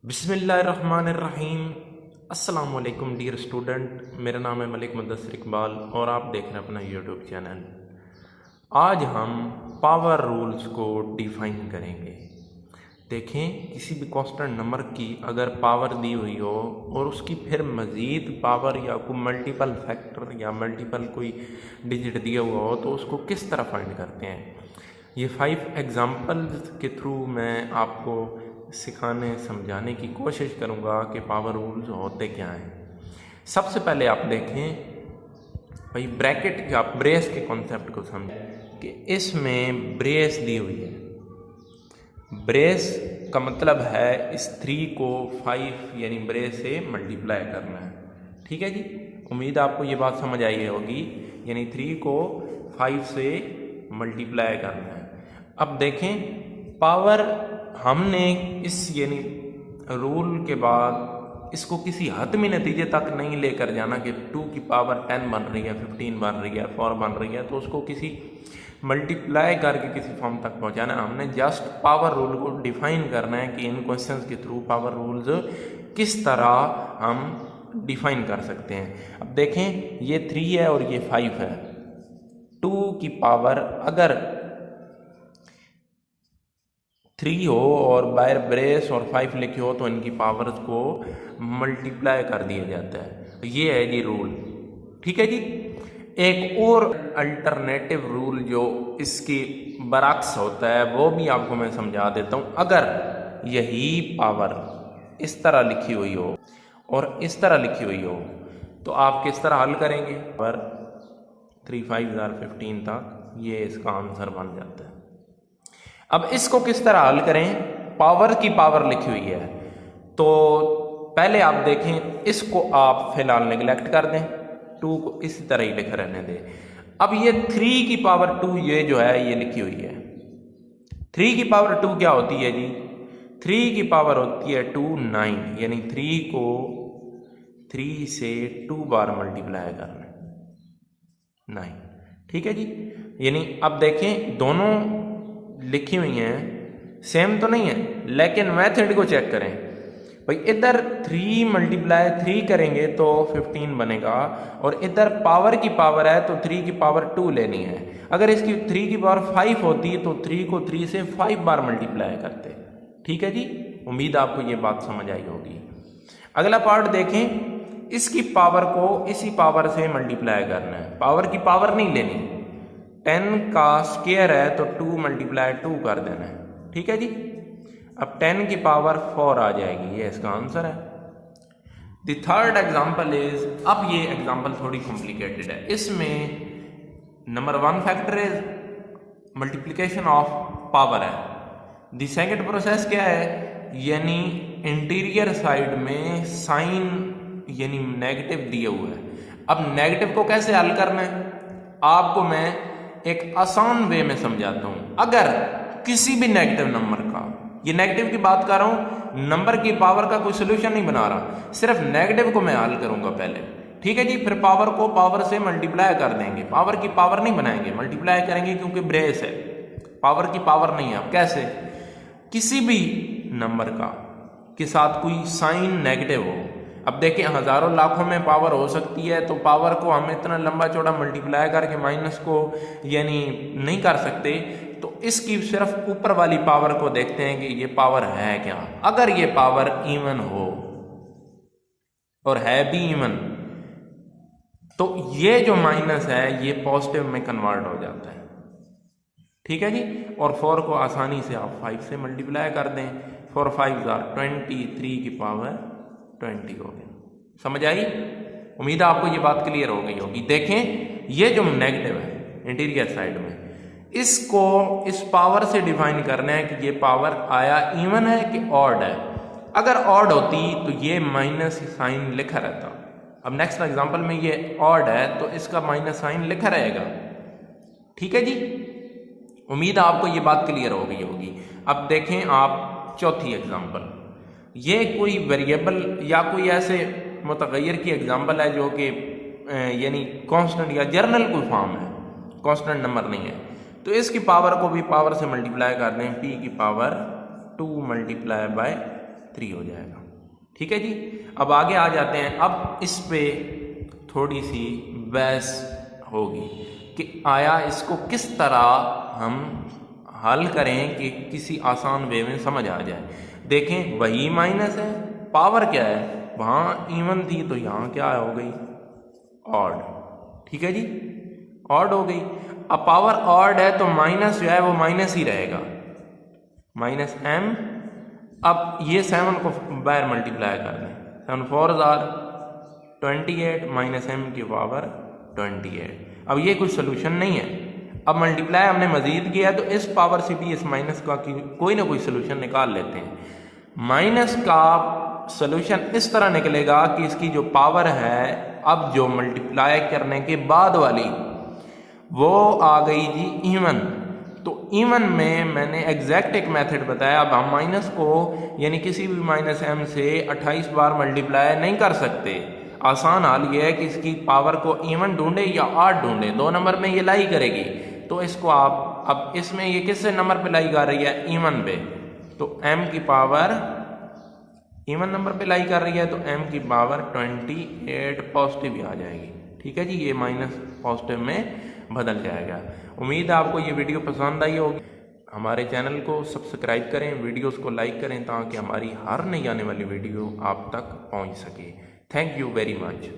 बिस्मिल्लाहिर्रहमानिर्रहीम। अस्सलाम वालेकुम डियर स्टूडेंट, मेरा नाम है मलिक मुदस्सिर इकबाल और आप देख रहे हैं अपना यूट्यूब चैनल। आज हम पावर रूल्स को डिफाइन करेंगे। देखें, किसी भी कांस्टेंट नंबर की अगर पावर दी हुई हो और उसकी फिर मज़ीद पावर या कोई मल्टीपल फैक्टर या मल्टीपल कोई डिजिट दिया हुआ हो तो उसको किस तरह फाइंड करते हैं, ये 5 एग्जांपल्स के थ्रू मैं आपको सिखाने समझाने की कोशिश करूँगा कि पावर रूल्स होते क्या हैं। सबसे पहले आप देखें भाई, ब्रैकेट या ब्रेस के कॉन्सेप्ट को समझें कि इसमें ब्रेस दी हुई है। ब्रेस का मतलब है इस 3 को 5 यानी ब्रेस से मल्टीप्लाई करना है। ठीक है जी, उम्मीद आपको ये बात समझ आई होगी, यानी 3 को 5 से मल्टीप्लाई करना है। अब देखें, पावर हमने इस यानी रूल के बाद इसको किसी हतमी नतीजे तक नहीं लेकर जाना कि 2 की पावर 10 बन रही है, 15 बन रही है, 4 बन रही है, तो उसको किसी मल्टीप्लाई करके किसी फॉर्म तक पहुंचाना। हमने जस्ट पावर रूल को डिफाइन करना है कि इन क्वेश्चंस के थ्रू पावर रूल्स किस तरह हम डिफाइन कर सकते हैं। अब देखें, ये 3 है और ये 5 है। 2 की पावर अगर 3 हो और बाय ब्रेस और 5 लिखे हो तो इनकी पावर्स को मल्टीप्लाई कर दिया जाता है। ये है जी रूल। ठीक है जी। एक और अल्टरनेटिव रूल जो इसकी बरक्स होता है वो भी आपको मैं समझा देता हूँ। अगर यही पावर इस तरह लिखी हुई हो और इस तरह लिखी हुई हो तो आप किस तरह हल करेंगे। पर 3 5 15 तक ये इसका आंसर बन जाता है। अब इसको किस तरह हल करें, पावर की पावर लिखी हुई है तो पहले आप देखें, इसको आप फिलहाल निगलेक्ट कर दें, 2 को इसी तरह ही लिख रहने दें। अब ये 3 की पावर 2 ये जो है ये लिखी हुई है। 3 की पावर 2 क्या होती है जी, 3 की पावर होती है 2 9, यानी 3 को 3 से 2 बार मल्टीप्लाई करना 9। ठीक है जी। यानी अब देखें, दोनों लिखी हुई हैं, सेम तो नहीं है, लेकिन मेथड को चेक करें भाई। इधर 3 मल्टीप्लाई 3 करेंगे तो 15 बनेगा और इधर पावर की पावर है तो 3 की पावर 2 लेनी है। अगर इसकी 3 की पावर 5 होती तो 3 को 3 से 5 बार मल्टीप्लाई करते। ठीक है जी, उम्मीद आपको ये बात समझ आई होगी। अगला पार्ट देखें, इसकी पावर को इसी पावर से मल्टीप्लाई करना है, पावर की पावर नहीं लेनी। 10 का स्क्वायर है तो 2 मल्टीप्लाई 2 कर देना है। ठीक है जी। अब 10 की पावर 4 आ जाएगी, ये इसका आंसर है। द थर्ड एग्जाम्पल इज, अब ये एग्जाम्पल थोड़ी कॉम्प्लिकेटेड है। इसमें number 1 factor is multiplication of power है। द सेकंड प्रोसेस क्या है, यानी इंटीरियर साइड में साइन यानी नेगेटिव दिया हुआ है। अब नेगेटिव को कैसे हल करना है आपको मैं एक आसान वे में समझाता हूं। अगर किसी भी नेगेटिव नंबर का, ये नेगेटिव की बात कर रहा हूं, नंबर की पावर का कोई सोल्यूशन नहीं बना रहा, सिर्फ नेगेटिव को मैं हल करूंगा पहले। ठीक है जी। फिर पावर को पावर से मल्टीप्लाई कर देंगे, पावर की पावर नहीं बनाएंगे, मल्टीप्लाई करेंगे क्योंकि ब्रेस है, पावर की पावर नहीं है। अब कैसे, किसी भी नंबर का के साथ कोई साइन नेगेटिव हो, अब देखिए हजारों लाखों में पावर हो सकती है तो पावर को हम इतना लंबा चौड़ा मल्टीप्लाई करके माइनस को यानी नहीं कर सकते, तो इसकी सिर्फ ऊपर वाली पावर को देखते हैं कि ये पावर है क्या। अगर ये पावर इवन हो और है भी इवन तो ये जो माइनस है ये पॉजिटिव में कन्वर्ट हो जाता है। ठीक है जी। और 4 को आसानी से आप 5 से मल्टीप्लाई कर दें, 4 5 23 की पावर 20 हो गया। समझ आई? उम्मीद है आपको ये बात क्लियर हो गई होगी। देखें, ये जो नेगेटिव है इंटीरियर साइड में, इसको इस पावर से डिफाइन करना है कि ये पावर आया इवन है कि ऑड है। अगर ऑड होती तो ये माइनस साइन लिखा रहता। अब नेक्स्ट एग्जांपल में ये ऑड है तो इसका माइनस साइन लिखा रहेगा। ठीक है जी। उम्मीद है आपको ये बात क्लियर हो गई होगी। अब देखें आप चौथी एग्जांपल, ये कोई वेरिएबल या कोई ऐसे मुतगैर की एग्जांपल है जो कि यानी कांस्टेंट या जर्नल कोई फॉर्म है, कांस्टेंट नंबर नहीं है। तो इसकी पावर को भी पावर से मल्टीप्लाई कर दें, p की पावर 2 मल्टीप्लाई बाय 3 हो जाएगा। ठीक है जी। अब आगे आ जाते हैं। अब इस पे थोड़ी सी बहस होगी कि आया इसको किस तरह हम हल करें कि किसी आसान वे में समझ आ जाए। देखें, वही माइनस है, पावर क्या है, वहाँ इवन थी तो यहाँ क्या हो गई, ऑड। ठीक है जी, ऑड हो गई। अब पावर ऑड है तो माइनस जो है वो माइनस ही रहेगा, माइनस m। अब ये 7 को बाहर मल्टीप्लाई कर दें, 7 4 28 माइनस m की पावर 28। अब ये कुछ सोल्यूशन नहीं है। अब मल्टीप्लाई हमने मजीद किया तो इस पावर से भी इस माइनस का कोई ना कोई सोल्यूशन निकाल लेते हैं। माइनस का सोल्यूशन इस तरह निकलेगा कि इसकी जो पावर है अब जो मल्टीप्लाई करने के बाद वाली वो आ गई जी इवन। तो इवन में मैंने एग्जैक्ट एक मेथड बताया। अब हम माइनस को यानी किसी भी माइनस m से 28 बार मल्टीप्लाई नहीं कर सकते। आसान हाल ये है कि इसकी पावर को इवन ढूंढे या ऑड ढूंढे, 2 नंबर में ये लाई करेगी। तो इसको आप अब इसमें ये किससे नंबर पे लाई कर रही है, इवन पे, तो m की पावर इवन नंबर पे लाई कर रही है तो m की पावर 28 पॉजिटिव ही आ जाएगी। ठीक है जी, ये माइनस पॉजिटिव में बदल जाएगा। उम्मीद है आपको ये वीडियो पसंद आई होगी। हमारे चैनल को सब्सक्राइब करें, वीडियोस को लाइक करें ताकि हमारी हर नई आने वाली वीडियो आप तक पहुंच सके। Thank you very much.